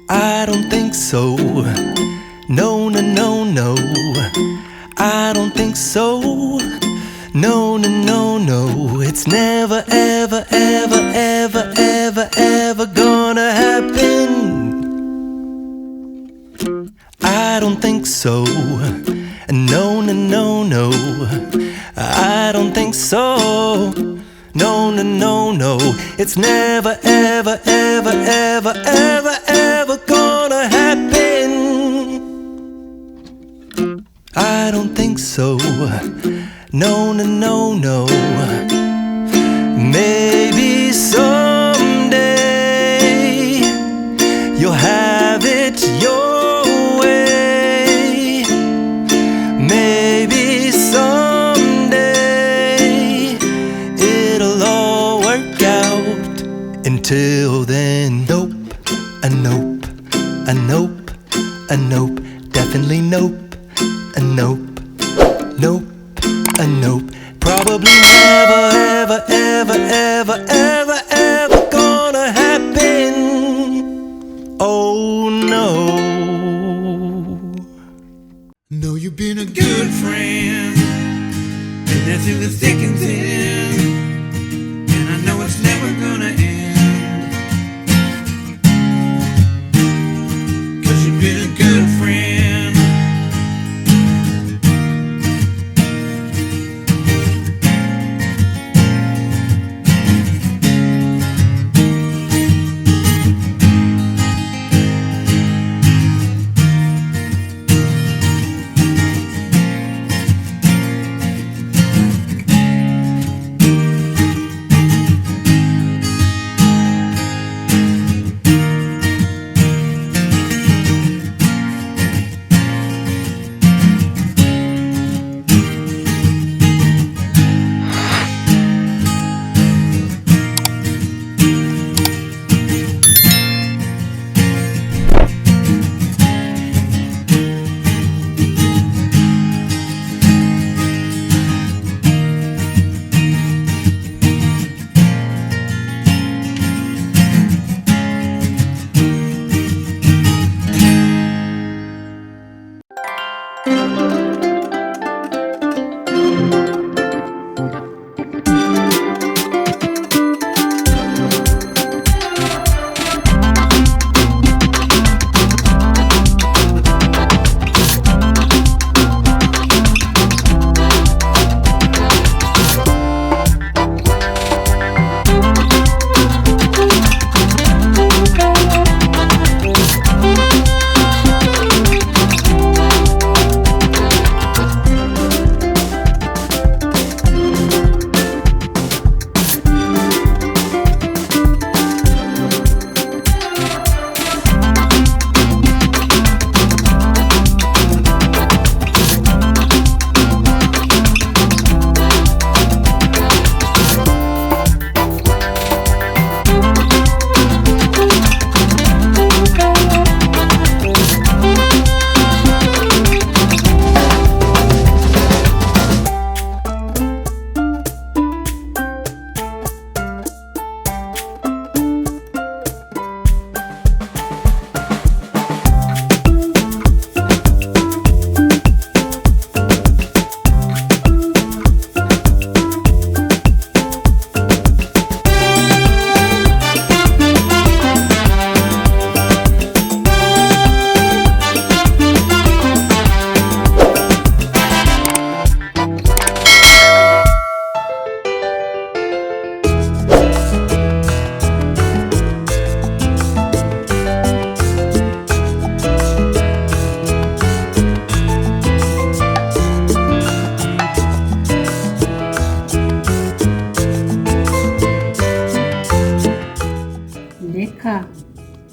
I don't think so. No, no, no, no. I don't think so. No, no, no, no. It's never, ever, ever, ever, ever, ever gonna happen. I don't think so. No, no, no, no. I don't think so. No, no, no, no. It's never, ever, ever, ever, ever, ever gonna happen. I don't think so. No, no, no, no. Maybe someday you'll have it your way. Maybe someday it'll all work out. Until then, nope, a nope, a nope, a nope, definitely nope, a nope, nope, a nope. Probably never, ever, ever, ever, ever, ever gonna happen.